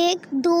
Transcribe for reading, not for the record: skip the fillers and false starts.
1 2،